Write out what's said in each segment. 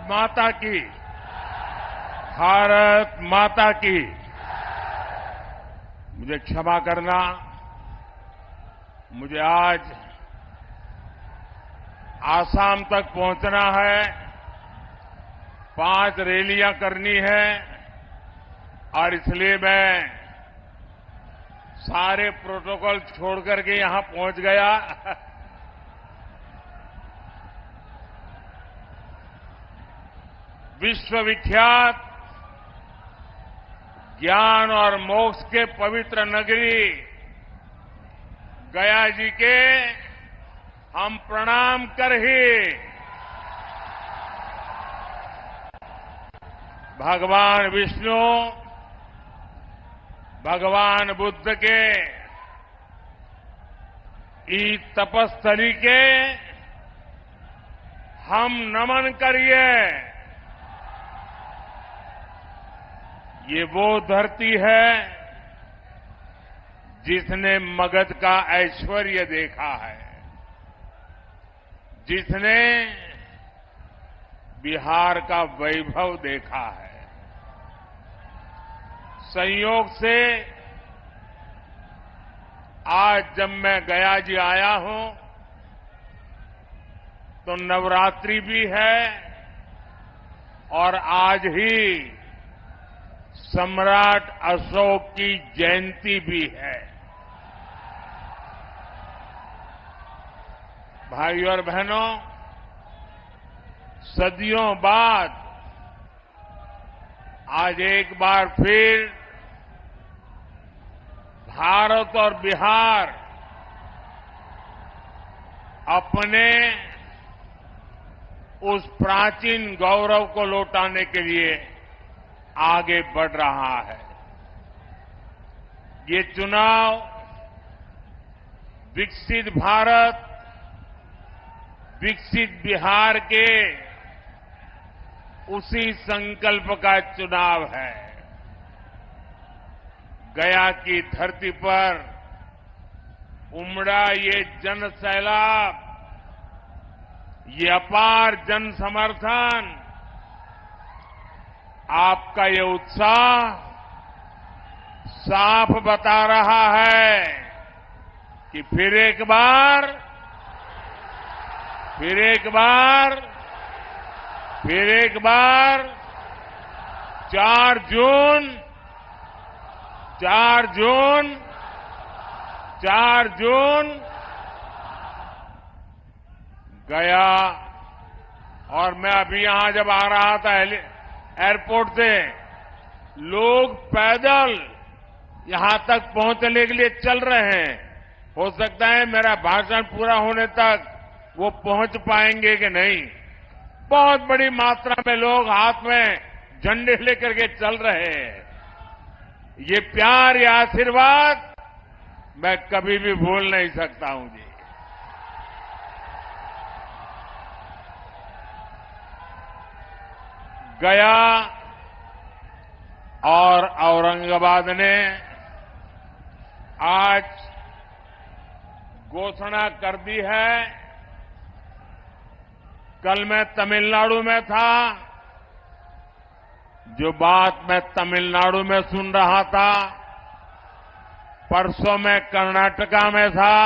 माता की, भारत माता की। मुझे क्षमा करना, मुझे आज आसाम तक पहुंचना है, 5 रैलियां करनी है और इसलिए मैं सारे प्रोटोकॉल छोड़ करके यहां पहुंच गया। विश्वविख्यात ज्ञान और मोक्ष के पवित्र नगरी गया जी के हम प्रणाम कर ही भगवान विष्णु, भगवान बुद्ध के इस तपस्थली के हम नमन करिए। ये वो धरती है जिसने मगध का ऐश्वर्य देखा है, जिसने बिहार का वैभव देखा है। संयोग से आज जब मैं गया जी आया हूं तो नवरात्रि भी है और आज ही सम्राट अशोक की जयंती भी है। भाइयों और बहनों, सदियों बाद आज एक बार फिर भारत और बिहार अपने उस प्राचीन गौरव को लौटाने के लिए आगे बढ़ रहा है। ये चुनाव विकसित भारत, विकसित बिहार के उसी संकल्प का चुनाव है। गया की धरती पर उमड़ा ये जन सैलाब, ये अपार जन समर्थन, आपका ये उत्साह साफ बता रहा है कि फिर एक बार 4 जून गया। और मैं अभी यहां जब आ रहा था एयरपोर्ट से, लोग पैदल यहां तक पहुंचने के लिए चल रहे हैं। हो सकता है मेरा भाषण पूरा होने तक वो पहुंच पाएंगे कि नहीं। बहुत बड़ी मात्रा में लोग हाथ में झंडे लेकर के चल रहे हैं। ये प्यार, ये आशीर्वाद मैं कभी भी भूल नहीं सकता हूं जी। गया और औरंगाबाद ने आज घोषणा कर दी है। कल मैं तमिलनाडु में था, जो बात मैं तमिलनाडु में सुन रहा था, परसों मैं कर्नाटका में था,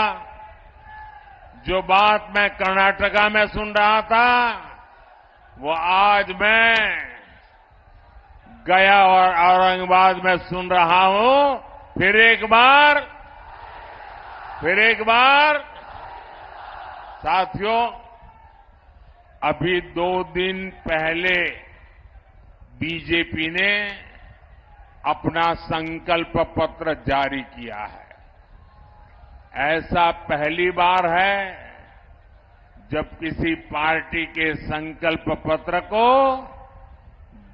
जो बात मैं कर्नाटका में सुन रहा था, वो आज मैं गया और औरंगाबाद में सुन रहा हूं। फिर एक बार साथियों, अभी 2 दिन पहले बीजेपी ने अपना संकल्प पत्र जारी किया है। ऐसा पहली बार है जब किसी पार्टी के संकल्प पत्र को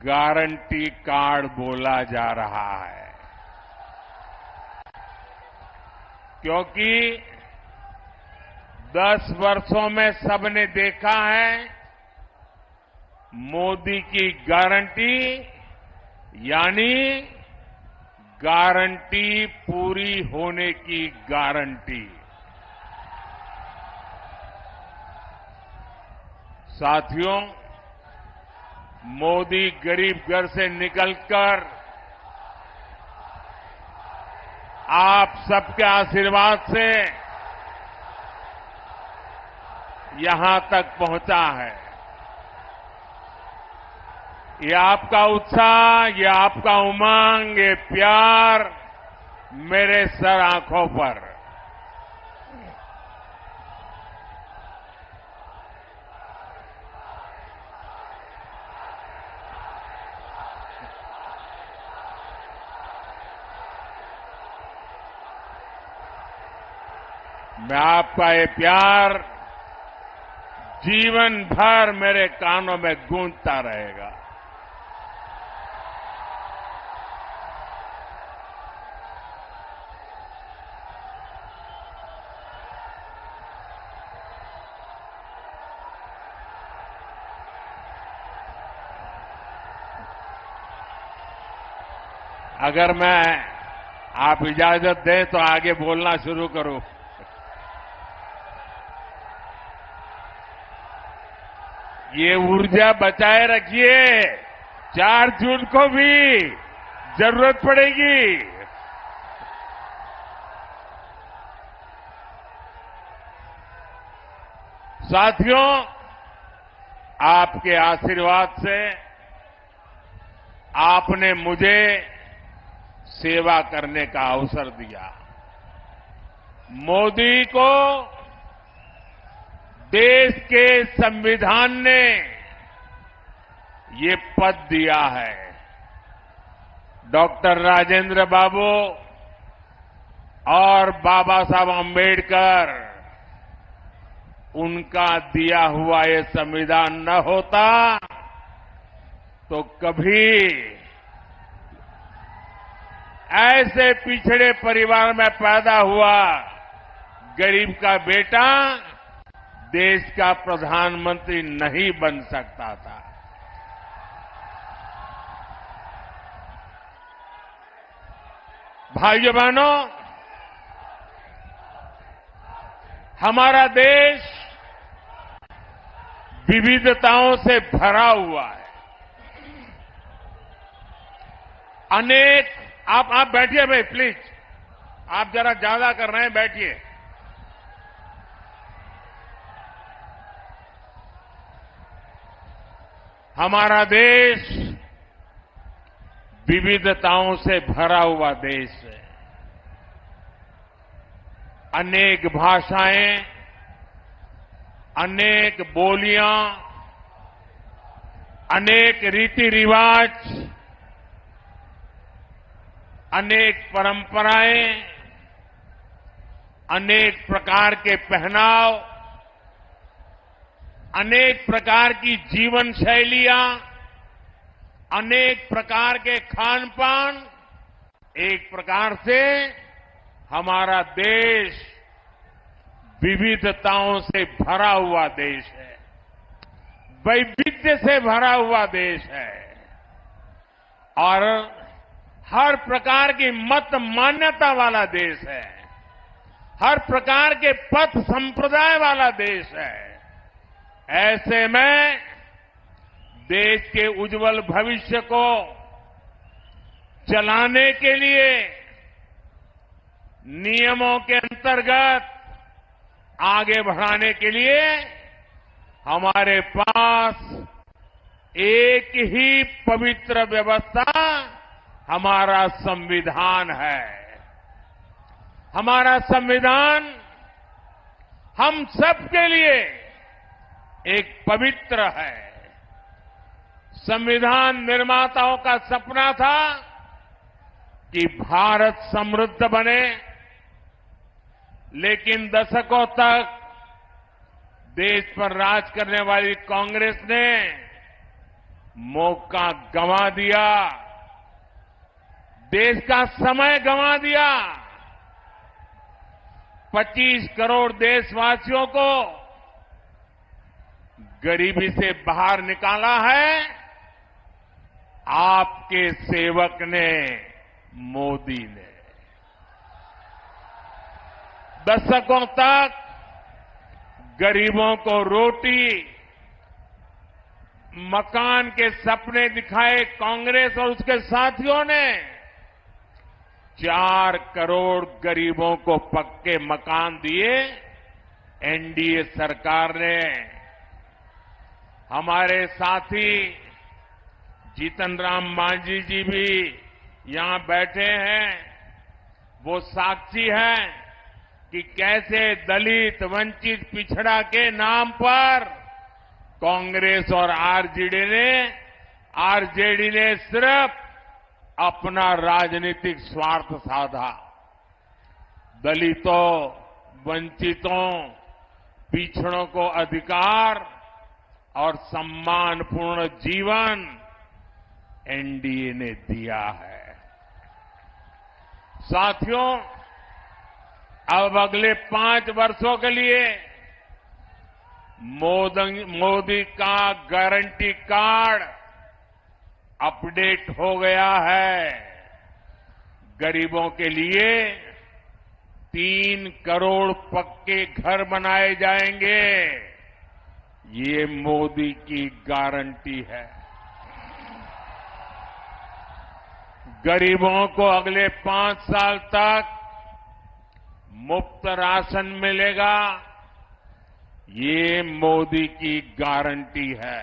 गारंटी कार्ड बोला जा रहा है, क्योंकि 10 वर्षों में सबने देखा है मोदी की गारंटी यानी गारंटी पूरी होने की गारंटी। साथियों, मोदी गरीब घर से निकलकर आप सबके आशीर्वाद से यहां तक पहुंचा है। ये आपका उत्साह, ये आपका उमंग, ये प्यार मेरे सर आंखों पर। मैं आपका ये प्यार जीवन भर मेरे कानों में गूंजता रहेगा। अगर आप इजाजत दें तो आगे बोलना शुरू करूं। ये ऊर्जा बचाए रखिए, 4 जून को भी जरूरत पड़ेगी। साथियों, आपके आशीर्वाद से आपने मुझे सेवा करने का अवसर दिया। मोदी को देश के संविधान ने ये पद दिया है। डॉक्टर राजेंद्र बाबू और बाबा साहब अम्बेडकर, उनका दिया हुआ ये संविधान न होता तो कभी ऐसे पिछड़े परिवार में पैदा हुआ गरीब का बेटा देश का प्रधानमंत्री नहीं बन सकता था। भाइयों बहनों, हमारा देश विविधताओं से भरा हुआ है। अनेक आप बैठिए भाई, प्लीज। आप जरा ज्यादा कर रहे हैं, बैठिए। हमारा देश विविधताओं से भरा हुआ देश है। अनेक भाषाएं, अनेक बोलियां, अनेक रीति रिवाज, अनेक परंपराएं, अनेक प्रकार के पहनाव, अनेक प्रकार की जीवन शैलियां, अनेक प्रकार के खान पान, एक प्रकार से हमारा देश विविधताओं से भरा हुआ देश है, वैविध्य से भरा हुआ देश है और हर प्रकार की मत मान्यता वाला देश है, हर प्रकार के पथ संप्रदाय वाला देश है। ऐसे में देश के उज्जवल भविष्य को चलाने के लिए नियमों के अंतर्गत आगे बढ़ाने के लिए हमारे पास एक ही पवित्र व्यवस्था, हमारा संविधान है। हमारा संविधान हम सबके लिए एक पवित्र है। संविधान निर्माताओं का सपना था कि भारत समृद्ध बने, लेकिन दशकों तक देश पर राज करने वाली कांग्रेस ने मौका गंवा दिया, देश का समय गंवा दिया। 25 करोड़ देशवासियों को गरीबी से बाहर निकाला है आपके सेवक ने, मोदी ने। दशकों तक गरीबों को रोटी, मकान के सपने दिखाए कांग्रेस और उसके साथियों ने 4 करोड़ गरीबों को पक्के मकान दिए एनडीए सरकार ने। हमारे साथी जीतन राम मांझी जी भी यहां बैठे हैं, वो साक्षी हैं कि कैसे दलित, वंचित, पिछड़ा के नाम पर कांग्रेस और आरजेडी ने सिर्फ अपना राजनीतिक स्वार्थ साधा। दलितों, वंचितों, पिछड़ों को अधिकार और सम्मानपूर्ण जीवन एनडीए ने दिया है। साथियों, अब अगले 5 वर्षों के लिए मोदी का गारंटी कार्ड अपडेट हो गया है। गरीबों के लिए 3 करोड़ पक्के घर बनाए जाएंगे। ये मोदी की गारंटी है। गरीबों को अगले 5 साल तक मुफ्त राशन मिलेगा। ये मोदी की गारंटी है।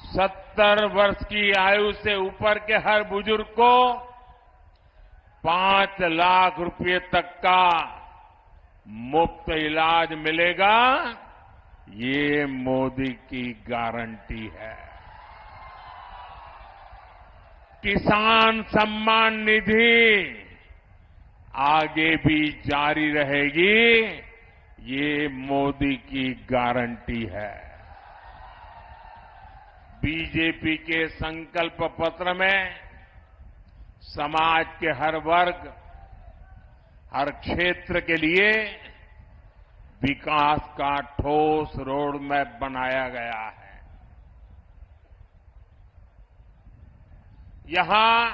70 वर्ष की आयु से ऊपर के हर बुजुर्ग को 5 लाख रुपए तक का मुफ्त इलाज मिलेगा। ये मोदी की गारंटी है। किसान सम्मान निधि आगे भी जारी रहेगी। ये मोदी की गारंटी है। बीजेपी के संकल्प पत्र में समाज के हर वर्ग, हर क्षेत्र के लिए विकास का ठोस रोड मैप बनाया गया है। यहां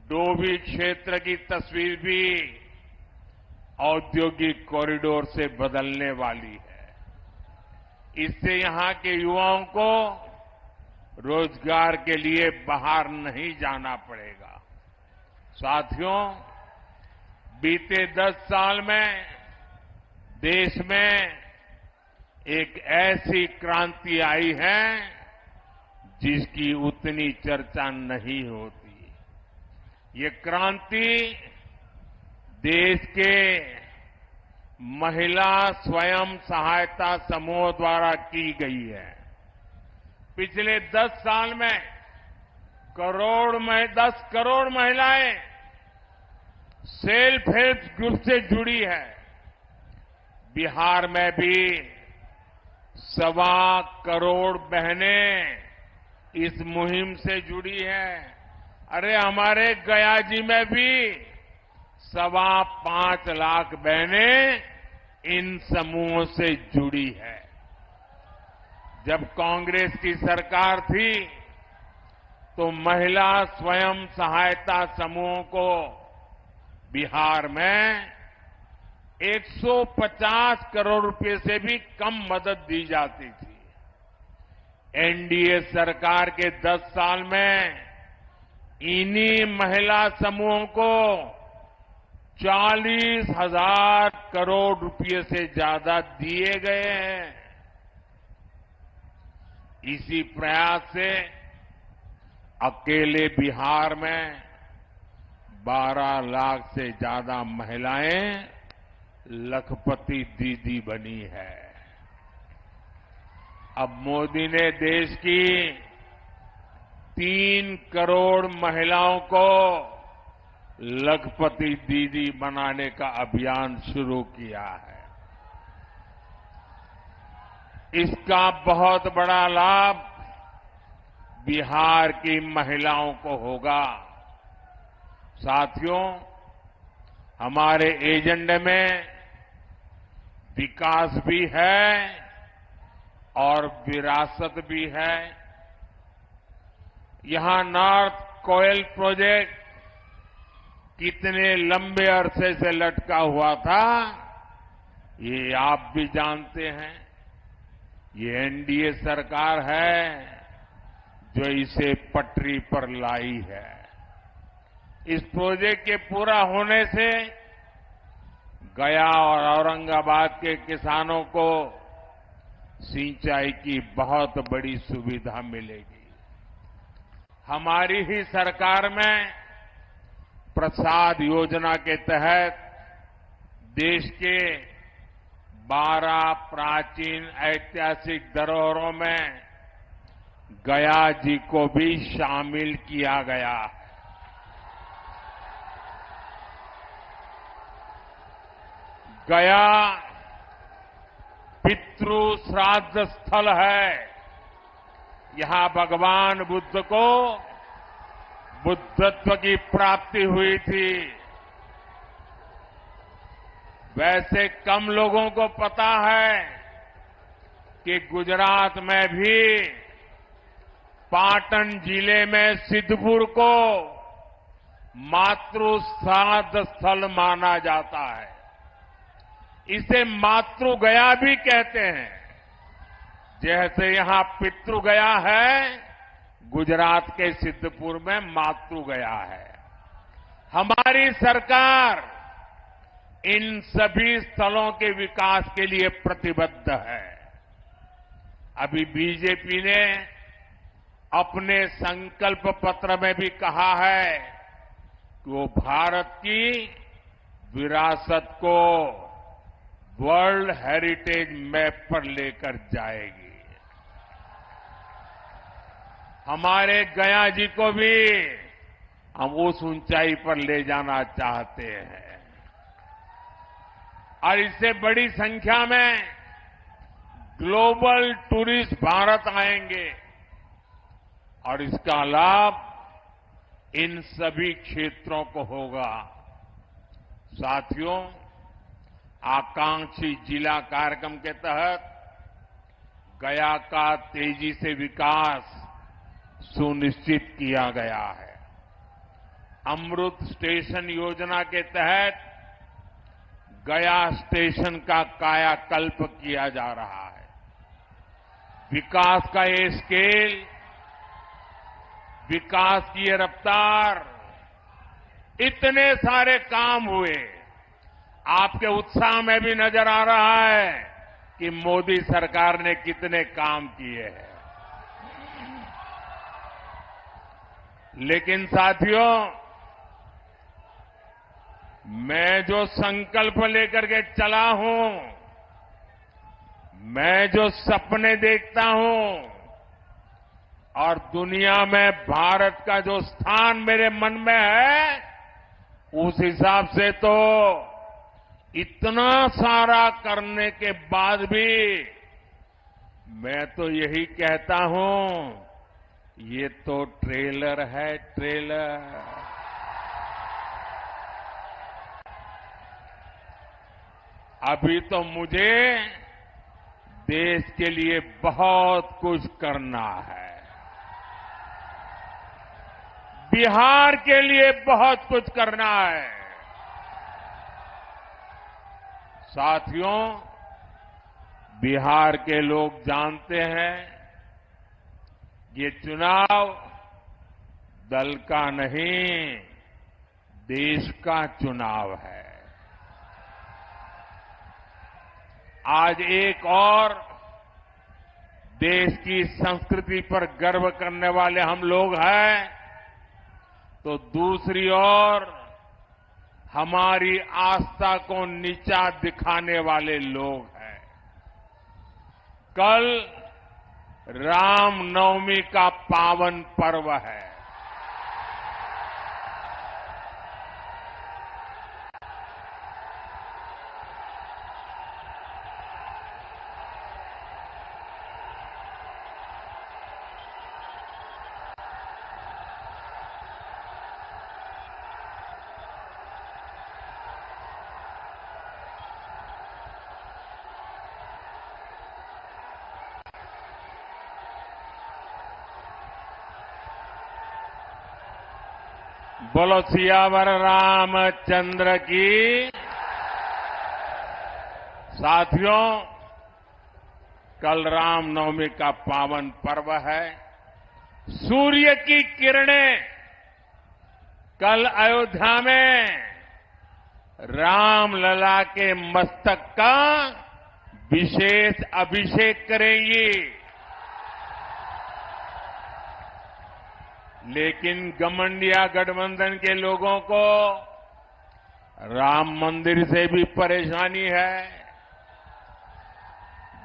डोभी क्षेत्र की तस्वीर भी औद्योगिक कॉरिडोर से बदलने वाली है। इससे यहां के युवाओं को रोजगार के लिए बाहर नहीं जाना पड़ेगा। साथियों, बीते 10 साल में देश में एक ऐसी क्रांति आई है जिसकी उतनी चर्चा नहीं होती। ये क्रांति देश के महिला स्वयं सहायता समूह द्वारा की गई है। पिछले 10 साल में 10 करोड़ महिलाएं सेल्फ हेल्प ग्रुप से जुड़ी है। बिहार में भी 1.25 करोड़ बहनें इस मुहिम से जुड़ी है। अरे हमारे गया जी में भी 5.25 लाख बहनें इन समूहों से जुड़ी है। जब कांग्रेस की सरकार थी तो महिला स्वयं सहायता समूहों को बिहार में 150 करोड़ रुपए से भी कम मदद दी जाती थी। एनडीए सरकार के 10 साल में इन्हीं महिला समूहों को 40,000 करोड़ रुपए से ज्यादा दिए गए हैं। इसी प्रयास से अकेले बिहार में 12 लाख से ज्यादा महिलाएं लखपति दीदी बनी है। अब मोदी ने देश की 3 करोड़ महिलाओं को लखपति दीदी बनाने का अभियान शुरू किया है। इसका बहुत बड़ा लाभ बिहार की महिलाओं को होगा। साथियों, हमारे एजेंडे में विकास भी है और विरासत भी है। यहां नॉर्थ कोयल प्रोजेक्ट कितने लंबे अरसे से लटका हुआ था, ये आप भी जानते हैं। ये एनडीए सरकार है जो इसे पटरी पर लाई है। इस प्रोजेक्ट के पूरा होने से गया और औरंगाबाद के किसानों को सिंचाई की बहुत बड़ी सुविधा मिलेगी। हमारी ही सरकार में प्रसाद योजना के तहत देश के 12 प्राचीन ऐतिहासिक धरोहरों में गया जी को भी शामिल किया गया है। गया पितृ श्राद्ध स्थल है। यहां भगवान बुद्ध को बुद्धत्व की प्राप्ति हुई थी। वैसे कम लोगों को पता है कि गुजरात में भी पाटन जिले में सिद्धपुर को मातृ श्राद्ध स्थल माना जाता है। इसे मातृ गया भी कहते हैं। जैसे यहां पितृ गया है, गुजरात के सिद्धपुर में मातृ गया है। हमारी सरकार इन सभी स्थलों के विकास के लिए प्रतिबद्ध है। अभी बीजेपी ने अपने संकल्प पत्र में भी कहा है कि वो भारत की विरासत को वर्ल्ड हेरिटेज मैप पर लेकर जाएगी। हमारे गया जी को भी हम उस ऊंचाई पर ले जाना चाहते हैं और इससे बड़ी संख्या में ग्लोबल टूरिस्ट भारत आएंगे और इसका लाभ इन सभी क्षेत्रों को होगा। साथियों, आकांक्षी जिला कार्यक्रम के तहत गया का तेजी से विकास सुनिश्चित किया गया है। अमृत स्टेशन योजना के तहत गया स्टेशन का कायाकल्प किया जा रहा है। विकास का ये स्केल, विकास की ये रफ्तार, इतने सारे काम हुए, आपके उत्साह में भी नजर आ रहा है कि मोदी सरकार ने कितने काम किए हैं। लेकिन साथियों, मैं जो संकल्प लेकर के चला हूं, मैं जो सपने देखता हूं और दुनिया में भारत का जो स्थान मेरे मन में है, उस हिसाब से तो इतना सारा करने के बाद भी मैं तो यही कहता हूं, ये तो ट्रेलर है, ट्रेलर। अभी तो मुझे देश के लिए बहुत कुछ करना है। बिहार के लिए बहुत कुछ करना है। साथियों, बिहार के लोग जानते हैं, ये चुनाव दल का नहीं, देश का चुनाव है। आज एक और देश की संस्कृति पर गर्व करने वाले हम लोग हैं, तो दूसरी ओर हमारी आस्था को नीचा दिखाने वाले लोग हैं। कल रामनवमी का पावन पर्व है। बोलो सियावर रामचंद्र की। साथियों, कल रामनवमी का पावन पर्व है। सूर्य की किरणें कल अयोध्या में रामलला के मस्तक का विशेष अभिषेक करेंगी। लेकिन गठबंधन गठबंधन के लोगों को राम मंदिर से भी परेशानी है।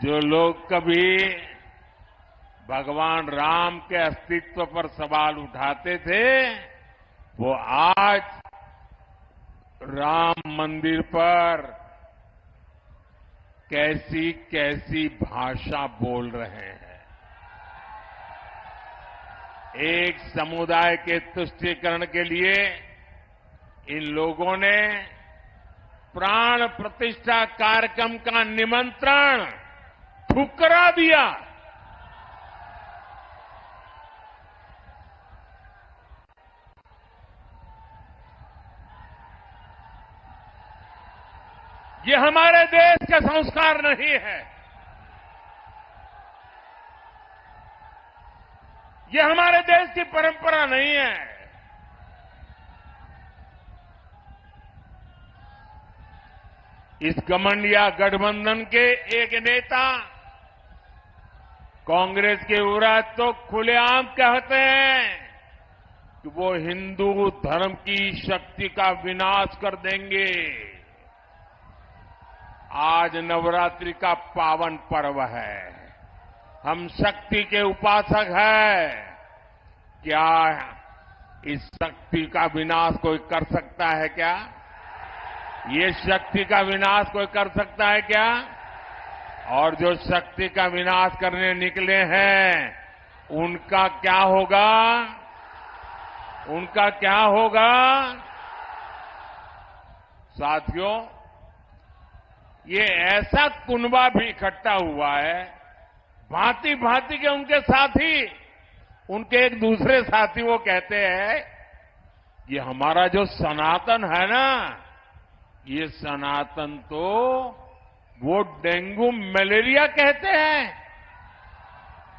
जो लोग कभी भगवान राम के अस्तित्व पर सवाल उठाते थे, वो आज राम मंदिर पर कैसी कैसी भाषा बोल रहे हैं। एक समुदाय के तुष्टीकरण के लिए इन लोगों ने प्राण प्रतिष्ठा कार्यक्रम का निमंत्रण ठुकरा दिया। ये हमारे देश का संस्कार नहीं है। ये हमारे देश की परंपरा नहीं है। इस गठबंधन गठबंधन के एक नेता कांग्रेस के विरोध तो खुलेआम कहते हैं कि वो हिंदू धर्म की शक्ति का विनाश कर देंगे। आज नवरात्रि का पावन पर्व है। हम शक्ति के उपासक हैं। क्या इस शक्ति का विनाश कोई कर सकता है क्या? ये शक्ति का विनाश कोई कर सकता है क्या? और जो शक्ति का विनाश करने निकले हैं, उनका क्या होगा? उनका क्या होगा? साथियों, ये ऐसा कुनबा भी इकट्ठा हुआ है, भांति भांति के उनके साथी, उनके एक दूसरे साथी वो कहते हैं, ये हमारा जो सनातन है ना, ये सनातन तो वो डेंगू मलेरिया कहते हैं।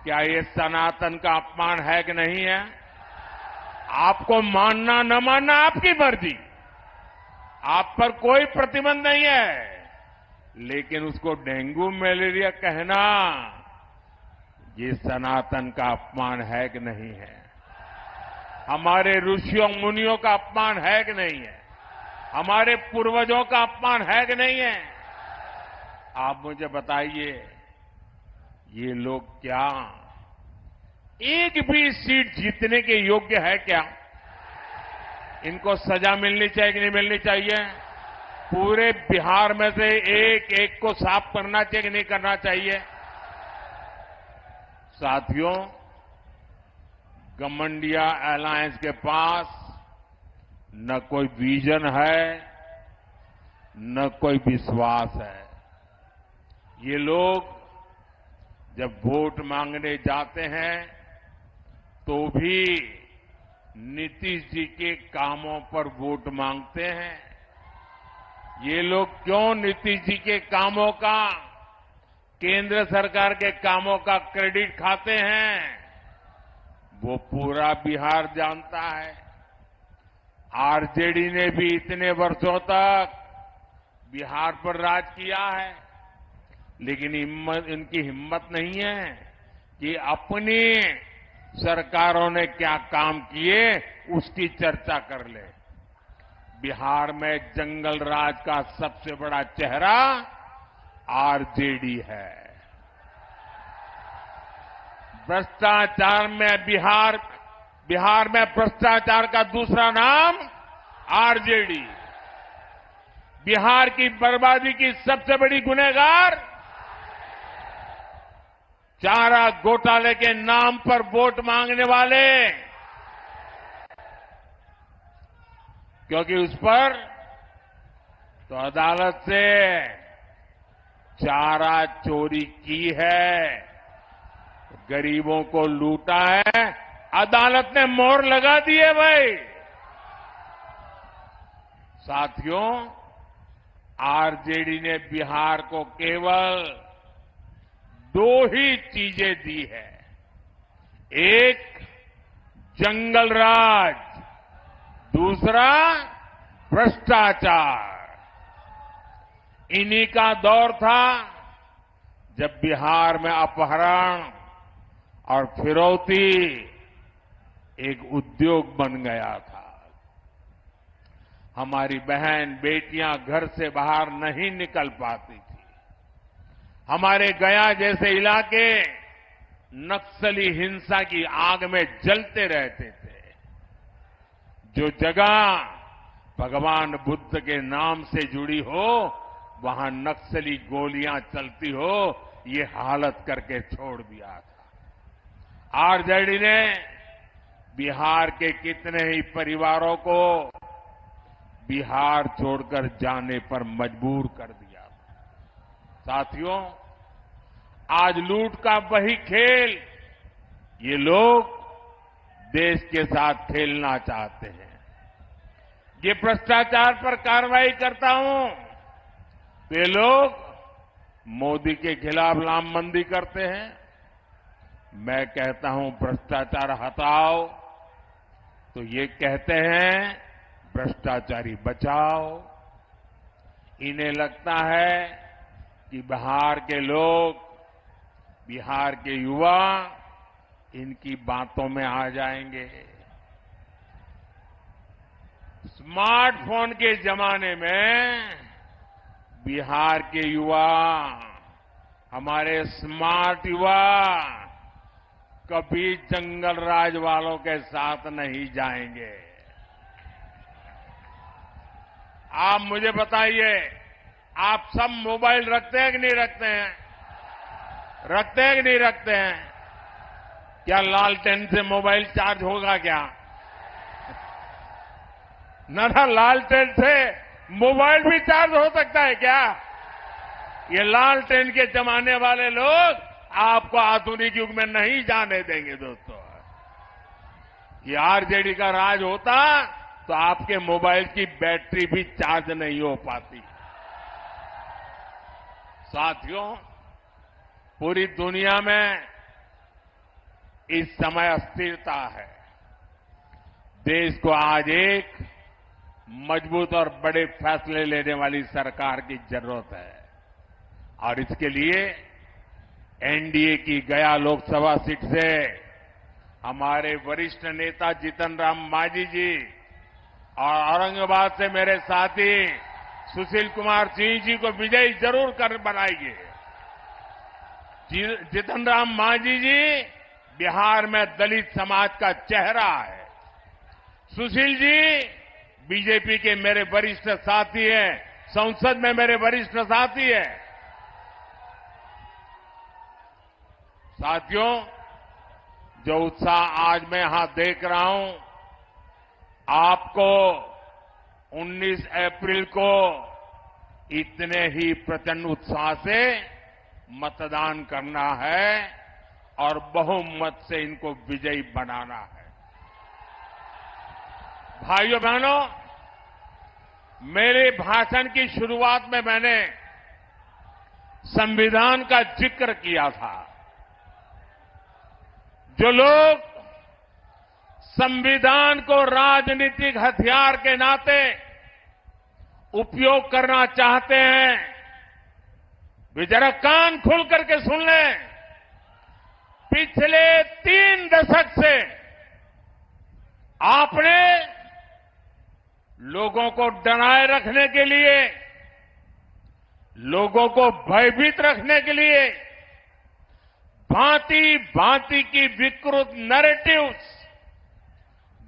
क्या ये सनातन का अपमान है कि नहीं है? आपको मानना न मानना आपकी मर्जी, आप पर कोई प्रतिबंध नहीं है, लेकिन उसको डेंगू मलेरिया कहना ये सनातन का अपमान है कि नहीं है? हमारे ऋषियों मुनियों का अपमान है कि नहीं है? हमारे पूर्वजों का अपमान है कि नहीं है? आप मुझे बताइए, ये लोग क्या एक भी सीट जीतने के योग्य है क्या? इनको सजा मिलनी चाहिए कि नहीं मिलनी चाहिए? पूरे बिहार में से एक एक को साफ करना चाहिए कि नहीं करना चाहिए? साथियों, गठबंधन अलायंस के पास न कोई विजन है, न कोई विश्वास है। ये लोग जब वोट मांगने जाते हैं तो भी नीतीश जी के कामों पर वोट मांगते हैं। ये लोग क्यों नीतीश जी के कामों का, केंद्र सरकार के कामों का क्रेडिट खाते हैं? वो पूरा बिहार जानता है। आरजेडी ने भी इतने वर्षों तक बिहार पर राज किया है, लेकिन इनकी हिम्मत नहीं है कि अपनी सरकारों ने क्या काम किए उसकी चर्चा कर ले। बिहार में जंगल राज का सबसे बड़ा चेहरा आरजेडी है। भ्रष्टाचार में बिहार में भ्रष्टाचार का दूसरा नाम आरजेडी। बिहार की बर्बादी की सबसे बड़ी गुनहगार चारा घोटाले के नाम पर वोट मांगने वाले, क्योंकि उस पर तो अदालत से चारा चोरी की है, गरीबों को लूटा है, अदालत ने मोहर लगा दी है भाई। साथियों, आरजेडी ने बिहार को केवल दो ही चीजें दी है। एक जंगल राज, दूसरा भ्रष्टाचार। इन्हीं का दौर था जब बिहार में अपहरण और फिरौती एक उद्योग बन गया था। हमारी बहन बेटियां घर से बाहर नहीं निकल पाती थी। हमारे गया जैसे इलाके नक्सली हिंसा की आग में जलते रहते थे। जो जगह भगवान बुद्ध के नाम से जुड़ी हो, वहां नक्सली गोलियां चलती हो, ये हालत करके छोड़ दिया था। आरजेडी ने बिहार के कितने ही परिवारों को बिहार छोड़कर जाने पर मजबूर कर दिया। साथियों, आज लूट का वही खेल ये लोग देश के साथ खेलना चाहते हैं। ये भ्रष्टाचार पर कार्रवाई करता हूं तो ये लोग मोदी के खिलाफ लामबंदी करते हैं। मैं कहता हूं भ्रष्टाचार हटाओ तो ये कहते हैं भ्रष्टाचारी बचाओ। इन्हें लगता है कि बिहार के लोग, बिहार के युवा इनकी बातों में आ जाएंगे। स्मार्टफोन के जमाने में बिहार के युवा, हमारे स्मार्ट युवा कभी जंगल राज वालों के साथ नहीं जाएंगे। आप मुझे बताइए, आप सब मोबाइल रखते हैं कि नहीं रखते हैं? रखते हैं कि नहीं रखते हैं? क्या लालटेन से मोबाइल चार्ज होगा क्या? ना लालटेन से मोबाइल भी चार्ज हो सकता है क्या? ये लालटेन के जमाने वाले लोग आपको आधुनिक युग में नहीं जाने देंगे दोस्तों। ये आरजेडी का राज होता तो आपके मोबाइल की बैटरी भी चार्ज नहीं हो पाती। साथियों, पूरी दुनिया में इस समय अस्थिरता है। देश को आज एक मजबूत और बड़े फैसले लेने वाली सरकार की जरूरत है और इसके लिए एनडीए की गया लोकसभा सीट से हमारे वरिष्ठ नेता जीतन राम मांझी जी और औरंगाबाद से मेरे साथी सुशील कुमार सिंह जी को विजयी जरूर कर बनाएंगे। जीतन राम मांझी जी बिहार में दलित समाज का चेहरा है। सुशील जी बीजेपी के मेरे वरिष्ठ साथी हैं, संसद में मेरे वरिष्ठ साथी हैं। साथियों, जो उत्साह आज मैं यहां देख रहा हूं, आपको 19 अप्रैल को इतने ही प्रचंड उत्साह से मतदान करना है और बहुमत से इनको विजयी बनाना है। भाइयों बहनों, मेरे भाषण की शुरुआत में मैंने संविधान का जिक्र किया था। जो लोग संविधान को राजनीतिक हथियार के नाते उपयोग करना चाहते हैं, वे जरा कान खोल करके सुन लें। पिछले 3 दशक से आपने लोगों को डराए रखने के लिए, लोगों को भयभीत रखने के लिए भांति भांति की विकृत नैरेटिव्स,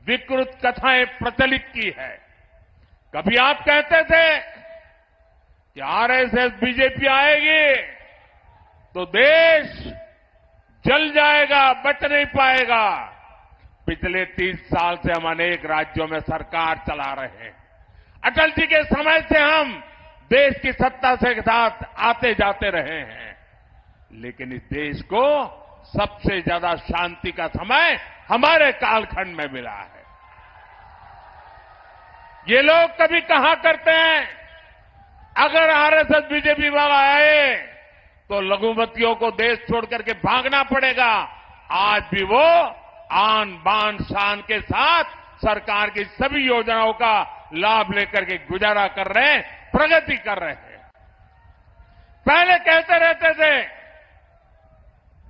विकृत कथाएं प्रचलित की है। कभी आप कहते थे कि आरएसएस बीजेपी आएगी तो देश जल जाएगा, बच नहीं पाएगा। पिछले 30 साल से हम अनेक राज्यों में सरकार चला रहे हैं। अटल जी के समय से हम देश की सत्ता से साथ आते जाते रहे हैं, लेकिन इस देश को सबसे ज्यादा शांति का समय हमारे कालखंड में मिला है। ये लोग कभी कहा करते हैं अगर आरएसएस बीजेपी वाला आए तो लघुमतियों को देश छोड़ करके भागना पड़ेगा। आज भी वो आन बान शान के साथ सरकार की सभी योजनाओं का लाभ लेकर के गुजारा कर रहे हैं, प्रगति कर रहे हैं। पहले कहते रहते थे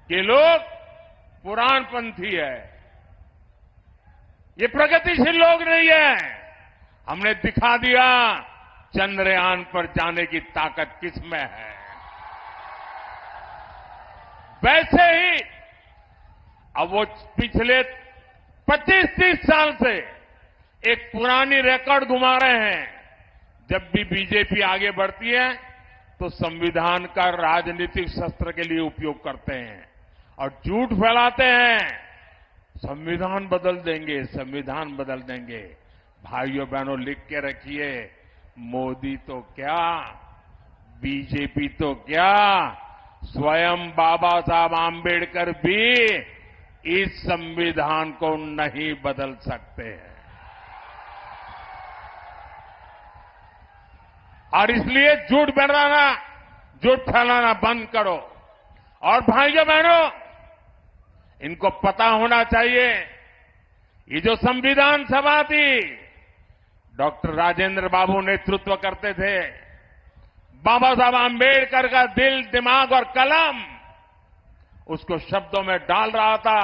कि लोग पुराणपंथी है, ये प्रगतिशील लोग नहीं है। हमने दिखा दिया चंद्रयान पर जाने की ताकत किसमें है। वैसे ही अब वो पिछले 25-30 साल से एक पुरानी रिकॉर्ड घुमा रहे हैं। जब भी बीजेपी आगे बढ़ती है तो संविधान का राजनीतिक शस्त्र के लिए उपयोग करते हैं और झूठ फैलाते हैं, संविधान बदल देंगे, संविधान बदल देंगे। भाइयों बहनों, लिख के रखिए, मोदी तो क्या, बीजेपी तो क्या, स्वयं बाबा साहब आंबेडकर भी इस संविधान को नहीं बदल सकते हैं। और इसलिए झूठ फैलाना बंद करो। और भाइयों बहनों, इनको पता होना चाहिए, ये जो संविधान सभा थी, डॉक्टर राजेंद्र बाबू नेतृत्व करते थे। बाबा साहब आंबेडकर का दिल, दिमाग और कलम उसको शब्दों में डाल रहा था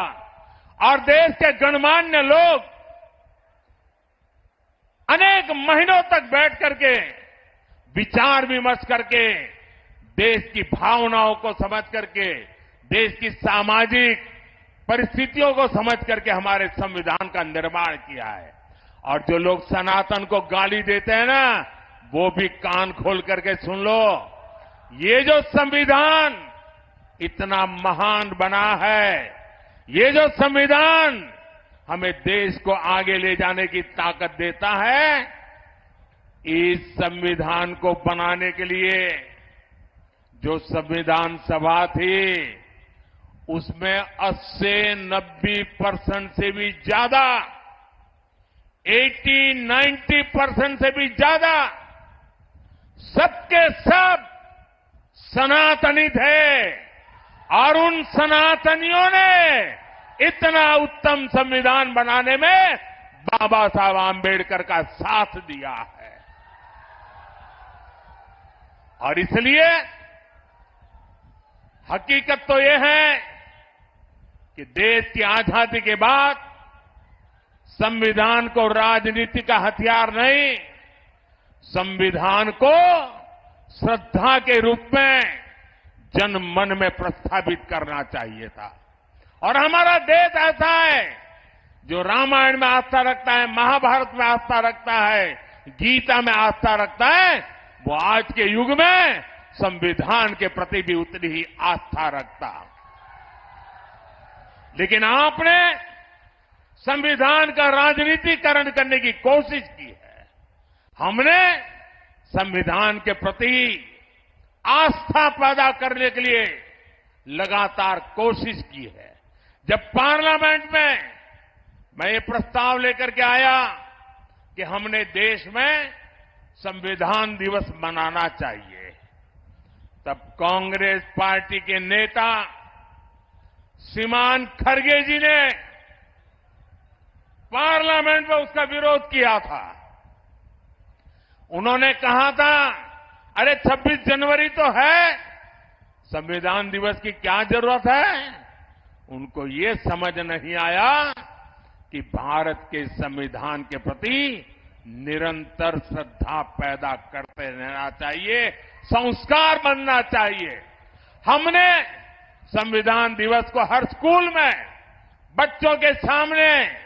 और देश के गणमान्य लोग अनेक महीनों तक बैठ करके विचार विमर्श करके, देश की भावनाओं को समझ करके, देश की सामाजिक परिस्थितियों को समझ करके हमारे संविधान का निर्माण किया है। और जो लोग सनातन को गाली देते हैं ना, वो भी कान खोल करके सुन लो। ये जो संविधान इतना महान बना है, ये जो संविधान हमें देश को आगे ले जाने की ताकत देता है, इस संविधान को बनाने के लिए जो संविधान सभा थी, उसमें 80-90% से भी ज्यादा, 80-90% से भी ज्यादा सबके सब सनातनी थे। और उन सनातनियों ने इतना उत्तम संविधान बनाने में बाबा साहब आंबेडकर का साथ दिया है। और इसलिए हकीकत तो यह है कि देश की आजादी के बाद संविधान को राजनीति का हथियार नहीं, संविधान को श्रद्धा के रूप में जन मन में प्रस्थापित करना चाहिए था। और हमारा देश ऐसा है जो रामायण में आस्था रखता है, महाभारत में आस्था रखता है, गीता में आस्था रखता है, वो आज के युग में संविधान के प्रति भी उतनी ही आस्था रखता। लेकिन आपने संविधान का राजनीतिकरण करने की कोशिश की है। हमने संविधान के प्रति आस्था पैदा करने के लिए लगातार कोशिश की है। जब पार्लियामेंट में मैं ये प्रस्ताव लेकर के आया कि हमने देश में संविधान दिवस मनाना चाहिए, तब कांग्रेस पार्टी के नेता श्रीमान खड़गे जी ने पार्लियामेंट में उसका विरोध किया था। उन्होंने कहा था, अरे 26 जनवरी तो है, संविधान दिवस की क्या जरूरत है। उनको ये समझ नहीं आया कि भारत के संविधान के प्रति निरंतर श्रद्धा पैदा करते रहना चाहिए, संस्कार बनना चाहिए। हमने संविधान दिवस को हर स्कूल में बच्चों के सामने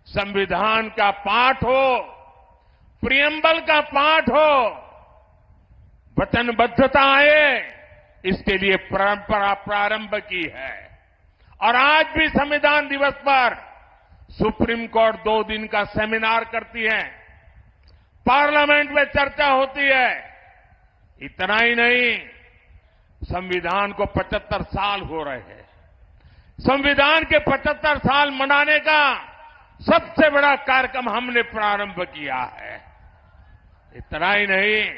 संविधान का पाठ हो, प्रियम्बल का पाठ हो, वचनबद्धता आए, इसके लिए परंपरा प्रारंभ की है। और आज भी संविधान दिवस पर सुप्रीम कोर्ट 2 दिन का सेमिनार करती है, पार्लियामेंट में चर्चा होती है। इतना ही नहीं, संविधान को 75 साल हो रहे हैं। संविधान के 75 साल मनाने का सबसे बड़ा कार्यक्रम हमने प्रारंभ किया है। इतना ही नहीं,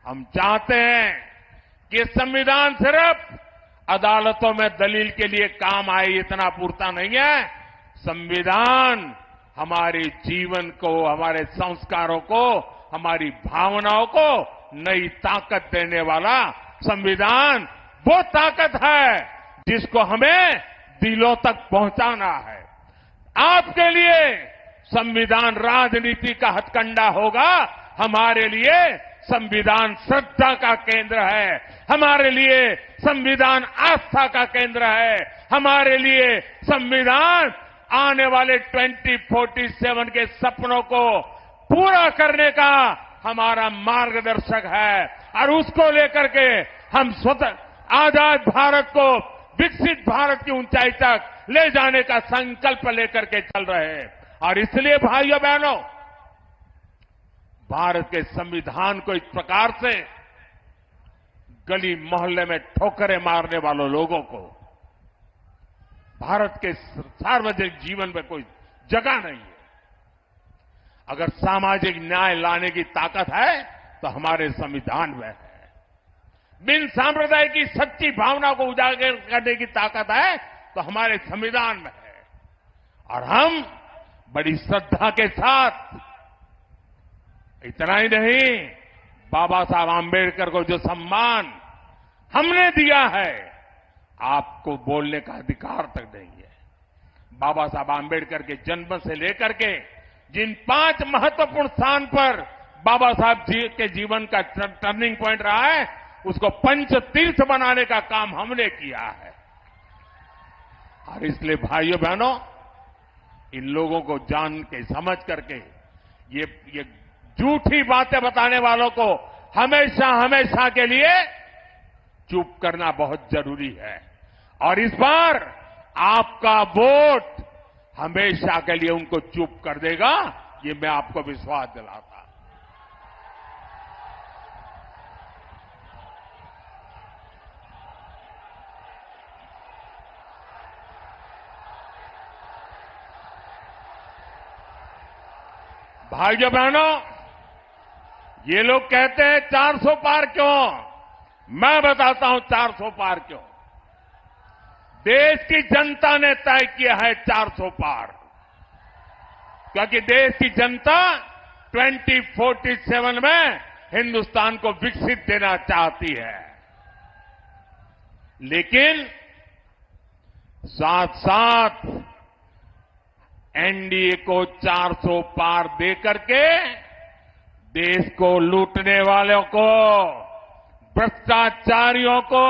हम चाहते हैं कि संविधान सिर्फ अदालतों में दलील के लिए काम आए इतना पूरता नहीं है। संविधान हमारे जीवन को, हमारे संस्कारों को, हमारी भावनाओं को नई ताकत देने वाला संविधान वो ताकत है जिसको हमें दिलों तक पहुंचाना है। आपके लिए संविधान राजनीति का हथकंडा होगा, हमारे लिए संविधान श्रद्धा का केंद्र है, हमारे लिए संविधान आस्था का केंद्र है, हमारे लिए संविधान आने वाले 2047 के सपनों को पूरा करने का हमारा मार्गदर्शक है। और उसको लेकर के हम स्वतः आजाद भारत को विकसित भारत की ऊंचाई तक ले जाने का संकल्प लेकर के चल रहे हैं। और इसलिए भाइयों बहनों, भारत के संविधान को इस प्रकार से गली मोहल्ले में ठोकरें मारने वालों लोगों को भारत के सार्वजनिक जीवन में कोई जगह नहीं है। अगर सामाजिक न्याय लाने की ताकत है तो हमारे संविधान में है। बिन सांप्रदाय की सच्ची भावना को उजागर करने की ताकत है तो हमारे संविधान में है। और हम बड़ी श्रद्धा के साथ, इतना ही नहीं, बाबा साहब आंबेडकर को जो सम्मान हमने दिया है, आपको बोलने का अधिकार तक नहीं है। बाबा साहब आंबेडकर के जन्म से लेकर के जिन 5 महत्वपूर्ण स्थान पर बाबा साहब जी के जीवन का टर्निंग पॉइंट रहा है, उसको पंच तीर्थ बनाने का काम हमने किया है। और इसलिए भाइयों बहनों, इन लोगों को जान के समझ करके ये झूठी बातें बताने वालों को हमेशा हमेशा के लिए चुप करना बहुत जरूरी है। और इस बार आपका वोट हमेशा के लिए उनको चुप कर देगा, ये मैं आपको विश्वास दिलाता। भाइयों बहनों, ये लोग कहते हैं 400 पार क्यों? मैं बताता हूं 400 पार क्यों। देश की जनता ने तय किया है 400 पार, क्योंकि देश की जनता 2047 में हिंदुस्तान को विकसित देना चाहती है। लेकिन साथ साथ एनडीए को 400 पार दे करके देश को लूटने वालों को, भ्रष्टाचारियों को,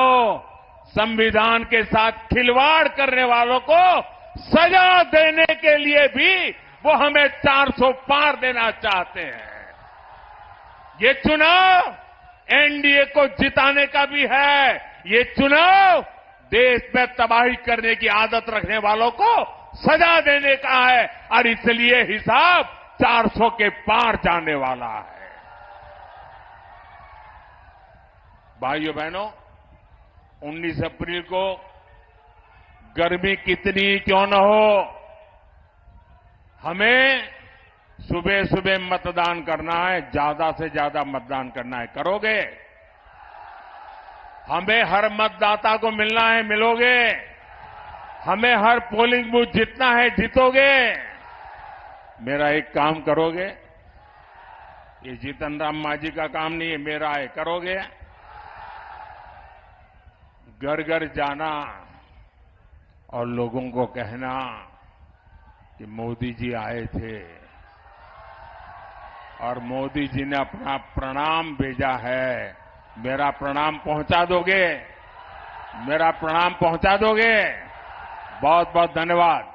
संविधान के साथ खिलवाड़ करने वालों को सजा देने के लिए भी वो हमें 400 पार देना चाहते हैं। ये चुनाव एनडीए को जिताने का भी है। ये चुनाव देश में तबाही करने की आदत रखने वालों को सजा देने का है। और इसलिए हिसाब 400 के पार जाने वाला है। भाइयों बहनों, 19 अप्रैल को गर्मी कितनी क्यों न हो, हमें सुबह सुबह मतदान करना है, ज्यादा से ज्यादा मतदान करना है। करोगे? हमें हर मतदाता को मिलना है, मिलोगे? हमें हर पोलिंग बूथ जीतना है, जीतोगे? मेरा एक काम करोगे? ये जीतन राम मांझी का काम नहीं है, मेरा है, करोगे? घर घर जाना और लोगों को कहना कि मोदी जी आए थे और मोदी जी ने अपना प्रणाम भेजा है। मेरा प्रणाम पहुंचा दोगे? मेरा प्रणाम पहुंचा दोगे? बहुत बहुत धन्यवाद।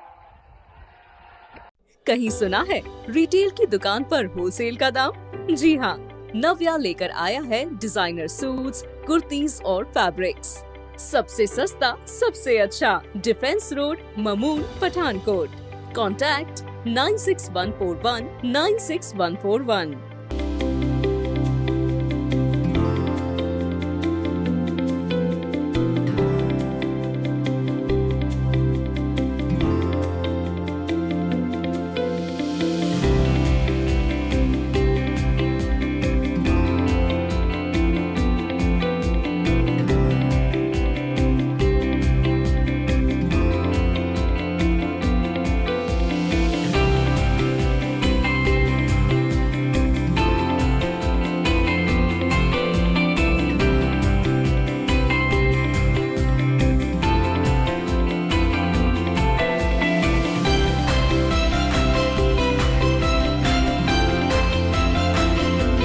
कहीं सुना है रिटेल की दुकान पर होलसेल का दाम? जी हाँ, नव्या लेकर आया है डिजाइनर सूट्स, कुर्तीज और फैब्रिक्स। सबसे सस्ता, सबसे अच्छा, defence road, Mamun, Pathankot. Contact 96141 96141।